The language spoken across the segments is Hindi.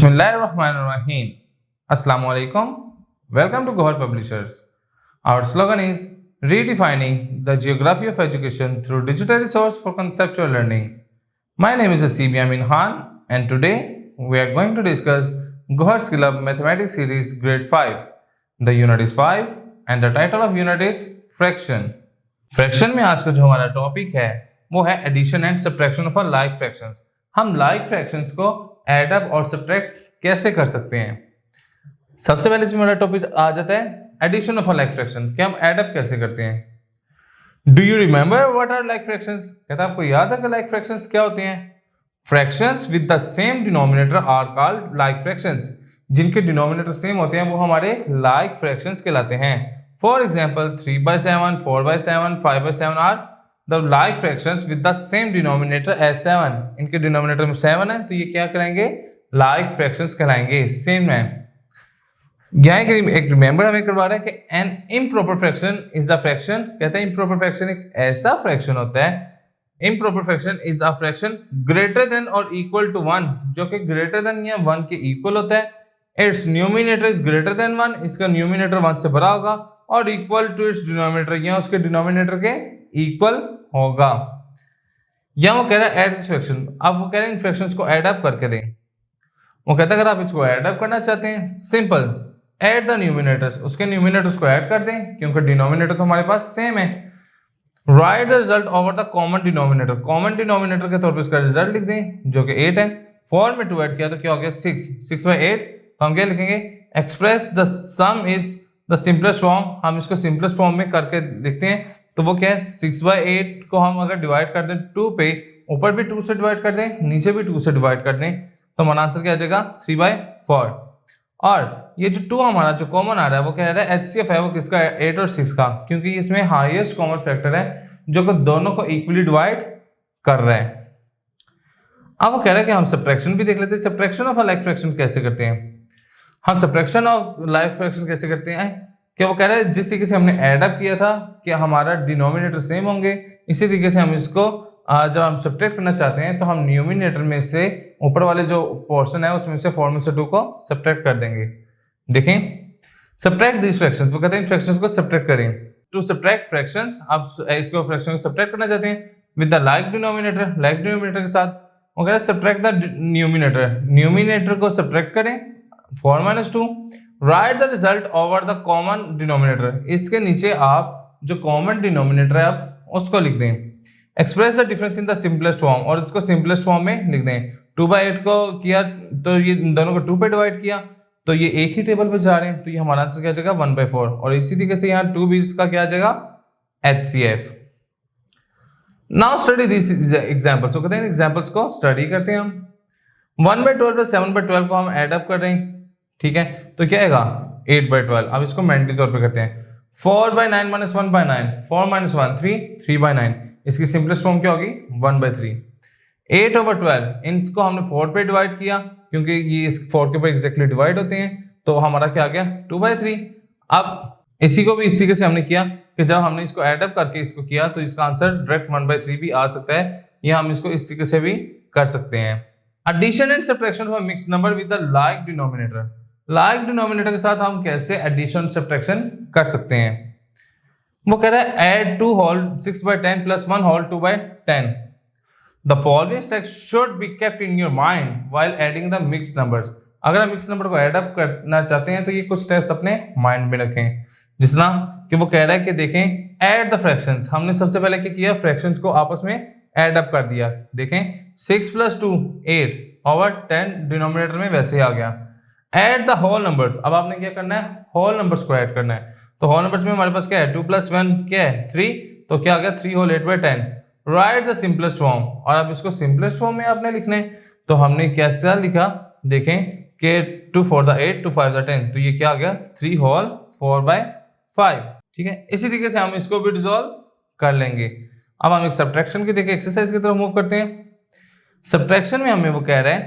Bismillahirrahmanirrahim. Assalamu alaikum. Welcome to Gohar Publishers. Our slogan is redefining the geography of education through digital resource for conceptual learning. My name is Asib Yamin Khan and today we are going to discuss Gohar Skill Up Mathematics Series Grade 5. The unit is 5 and the title of unit is Fraction. Fraction में आज का जो हमारा टॉपिक है वो है addition and subtraction of like fractions. हम लाइक फ्रैक्शंस को एड अप और सब्ट्रैक्ट कैसे कर सकते हैं. सबसे पहले इसमें हमारा टॉपिक आ जाता है एडिशन ऑफ लाइक फ्रैक्शन कि हम एड अप कैसे करते हैं. Do you remember what are like fractions. कहता है आपको याद है कि लाइक फ्रैक्शंस क्या होते हैं. Fractions with the same denominator are called like fractions. जिनके डिनोमिनेटर सेम होते हैं वो हमारे लाइक फ्रैक्शंस कहलाते हैं. For example 3/7, 4/7, 5/7 are the like fractions with the same denominator as 7. इनके डिनोमिनेटर में 7 है तो ये क्या कराएंगे, लाइक फ्रैक्शंस कहलाएंगे. सेम है. यहाँ एक रिमेंबर हमें करवा रहा है कि an improper fraction is the fraction. कहते हैं इम्प्रॉपर फ्रैक्शन एक ऐसा फ्रैक्शन होता है, improper fraction is a fraction greater than और इक्वल टू 1, जो कि ग्रेटर देन या 1 के इक्वल होता है. Its numerator is greater than 1, इसका न्यूमिनेटर 1 से बड़ा होगा और इक्वल टू इट्स डिनोमिनेटर या उसके डिनोमिनेटर के इक्वल होगा. या वो कह रहा है ऐड दिस फ्रैक्शन. अब वो कह रहे हैं इन फ्रैक्शंस को ऐड अप करके दें. वो कहता है अगर आप इसको ऐड अप करना चाहते हैं सिंपल ऐड द न्यूमिनेटर्स, उसके न्यूमिनेटर्स को ऐड कर दें क्योंकि डिनोमिनेटर तो हमारे पास सेम है. Right the result over the common denominator. Common denominator के तौर पे इसका रिजल्ट लिख दें जो कि 8 है. 4 में 2 ऐड किया तो क्या हो गया 6. 6/8 तो हम क्या लिखेंगे, express the some is the simplest form. हम इसको सिंपलेस्ट फॉर्म में करके लिखते हैं तो वो क्या है 6/8 को हम अगर डिवाइड कर दें 2 पे, ऊपर भी 2 से डिवाइड कर दें नीचे भी 2 से डिवाइड कर दें तो हमारा आंसर क्या आ जाएगा 3/4. और ये जो 2 हमारा जो कॉमन आ रहा है वो कह रहा है एचसीएफ है वो किसका, 8 और 6 का, क्योंकि इसमें हाईएस्ट कॉमन फैक्टर है जो कि दोनों को इक्वली डिवाइड कर रहा है. अब वो कह रहा है कि हम सब्ट्रैक्शन भी देख लेते हैं. Subtraction of a like fraction कैसे करते हैं. हम सब्ट्रैक्शन ऑफ लाइक फ्रैक्शन कैसे करते हैं कि वो कह रहा है जिस तरीके से हमने ऐड अप किया था कि हमारा डिनोमिनेटर सेम होंगे, इसी तरीके से हम इसको जब हम सब्ट्रैक्ट करना चाहते हैं तो हम न्यूमिनेटर में से ऊपर वाले जो पोर्शन है उसमें से 4 में से 2 को सब्ट्रैक्ट कर देंगे. देखें सब्ट्रैक्ट दिस फ्रैक्शंस. वो कहते हैं फ्रैक्शंस को सब्ट्रैक्ट करें. टू सब्ट्रैक्ट फ्रैक्शंस, आप इसको फ्रैक्शन को सब्ट्रैक्ट करना चाहते हैं with the like denominator, like denominator के साथ. वो कह रहा है सब्ट्रैक्ट द न्यूमिनेटर, न्यूमिनेटर को सब्ट्रैक्ट करें 4 - 2. Right the result over the common denominator. इसके नीचे आप जो कॉमन डिनोमिनेटर है आप उसको लिख दें. Express the difference in the simplest form, और इसको सिंपलेस्ट फॉर्म में लिख दें. 2/8 को किया तो ये दोनों को 2 पे डिवाइड किया तो ये एक ही टेबल पे जा रहे हैं तो ये हमारा आंसर क्या आ जाएगा 1/4. और इसी तरीके से यहाँ 2 भी इसका क्या आ जाएगा HCF. Now study this examples. तो कहते हैं एग्जांपल्स को स्टडी करते हैं हम. 1/12 प्लस 7/12 को हम ऐड अप कर रहे हैं. ठीक है तो क्या आएगा 8/12. अब इसको मेंटली तौर पे करते हैं. 4/9 - 1/9, 4 - 1 3, 3/9. इसकी सिंपलेस्ट फॉर्म क्या होगी 1/3. 8/12 इनको हमने 4 पे डिवाइड किया क्योंकि ये इस 4 के ऊपर एग्जैक्टली डिवाइड होते हैं तो हमारा क्या आ गया 2/3. अब इसी को भी इस तरीके से हमने किया कि जब हमने इसको ऐड अप करके इसको किया तो इसका आंसर डायरेक्ट 1/3 भी आ सकता है, या हम इसको इस तरीके से भी कर सकते हैं. Addition and subtraction of mixed number with the like denominator. Like denominator के साथ हम कैसे एडिशन सब्ट्रैक्शन कर सकते हैं. वो कह रहा है add 2 whole 6/10 plus 1 whole 2/10. The following steps should be kept in your mind while adding the mixed numbers. अगर हम मिक्स्ड नंबर को ऐड अप करना चाहते हैं तो ये कुछ स्टेप्स अपने माइंड में रखें. जिस तरह कि वो कह रहा है कि देखें ऐड द फ्रैक्शंस. हमने सबसे पहले क्या किया, फ्रैक्शंस को आपस में ऐड अप कर दिया. देखें 6 + 2 8 ओवर 10 डिनोमिनेटर में वैसे ही आ गया. Add the whole numbers. अब आपने क्या करना है, होल नंबर्स को ऐड करना है. तो होल नंबर्स में हमारे पास क्या है 2 + 1 क्या है 3, तो क्या आ गया 3 whole 8/10. Right the simplest form. और अब इसको सिंपलेस्ट फॉर्म में आपने लिखना है तो हमने कैसा लिखा, देखें कि 2 4 द 8 2 5 द 10, तो ये क्या आ गया 3 होल 4/5. ठीक है इसी तरीके से हम इसको भी डिसॉल्व कर लेंगे. अब हम एक सब्ट्रैक्शन की देखिए एक्सरसाइज की तरफ मूव करते हैं. सब्ट्रैक्शन में हमें वो कह रहा है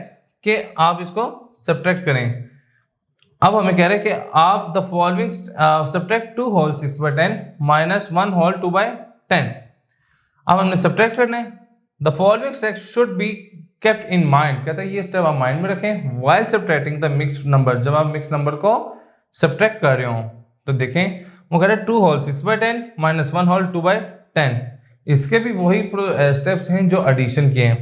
कि आप इसको सब्ट्रैक्ट करें. अब हमें कह रहे हैं कि आप the following subtract 2 whole 6/10 minus 1 whole 2/10. अब हमने सब्ट्रैक्ट करना है. The following steps should be kept in mind, कहता है ये स्टेप आप माइंड में रखें while subtracting the mixed number, जब आप मिक्स नंबर को सब्ट्रैक्ट कर रहे हो। तो देखें वो कह रहे हैं 2 होल 6/10 माइनस 1 होल 2/10, इसके भी वही स्टेप्स हैं जो एडिशन के हैं।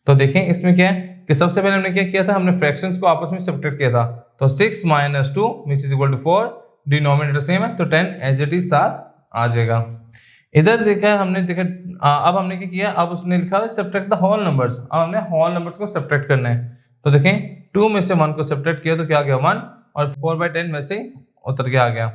तो देखें इसमें क्या है कि सबसे पहले हमने क्या किया था, हमने फ्रैक्शंस को आपस में सब्ट्रैक्ट किया था। तो 6 - 2 which is equal to 4, denominator same है तो 10 एज इट इज साथ आ जाएगा। इधर देखा हमने देखा अब हमने क्या किया, अब उसने लिखा है सब्ट्रैक्ट द होल नंबर्स, अब हमने होल नंबर्स को सब्ट्रैक्ट करना है। तो देखें 2 में से 1 को सब्ट्रैक्ट किया तो क्या आ गया 1, और 4/10 में से उतर के आ गया।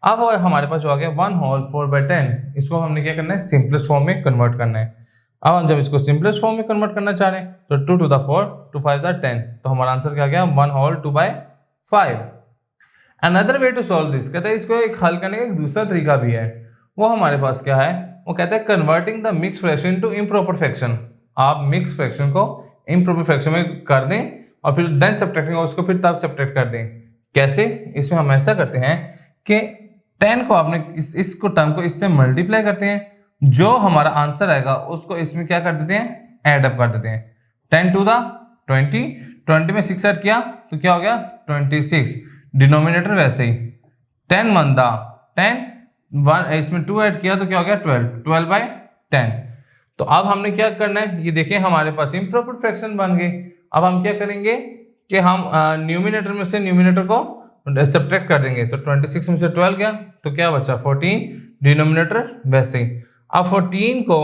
अब हमारे पास जो आ गया 1 होल 4/10, इसको हमने क्या करना है सिंपलेस्ट फॉर्म में कन्वर्ट करना है। अब हम जब इसको सिंपलेस्ट फॉर्म में कन्वर्ट करना चाह रहे हैं तो 2 to the 4, 2 5 the 10, तो हमारा आंसर क्या गया 1 whole 2/5। Another way to solve this, कहते हैं इसको एक हल करने का एक दूसरा तरीका भी है, वो हमारे पास क्या है, वो कहता है converting the mix fraction to improper fraction. आप मिक्स फ्रैक्शन को इम्प्रॉपर फ्रैक्शन में कर दें और फिर देन सब्ट्रैक्टिंग उसको फिर तब सब्ट्रैक्ट कर दें। कैसे, इसमें हम ऐसा करते हैं कि 10 को आपने इसको टर्म को इससे मल्टीप्लाई करते हैं, जो हमारा आंसर आएगा उसको इसमें क्या कर देते हैं ऐड अप कर देते हैं। 10 to the 20, 20 में 6 ऐड किया तो क्या हो गया 26, डिनोमिनेटर वैसे ही 10 1 the 10, 1 इसमें 2 ऐड किया तो क्या हो गया 12, 12/10। तो अब हमने क्या करना है, ये देखिए हमारे पास इम्प्रॉपर फ्रैक्शन बन गए। अब हम क्या करेंगे कि हम न्यूमिनेटर में से न्यूमिनेटर को सब्ट्रैक्ट कर देंगे, तो 26 में से 12 गया तो क्या बचा 14, डिनोमिनेटर वैसे ही। अब 14 को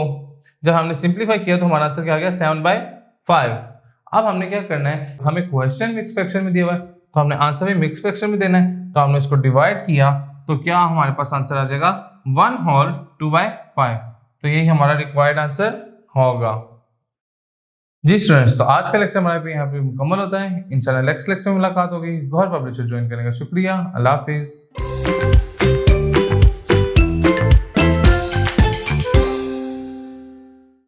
जब हमने सिंप्लीफाई किया तो हमारा आंसर क्या आ गया 7/5। अब हमने क्या करना है, हमें क्वेश्चन मिक्स फ्रैक्शन में दिया हुआ है तो हमने आंसर भी मिक्स फ्रैक्शन में देना है, तो हमने इसको डिवाइड किया तो क्या हमारे पास आंसर आ जाएगा 1 होल 2/5। तो यही हमारा रिक्वायर्ड आंसर होगा। जी स्टूडेंट्स, तो आज का लेक्चर हमारा यहाँ पे मुकम्मल होता है। इंशाल्लाह नेक्स्ट लेक्चर में मुलाकात होगी। गौहर पब्लिशर ज्वाइन करने का शुक्रिया। अल्लाह हाफिज।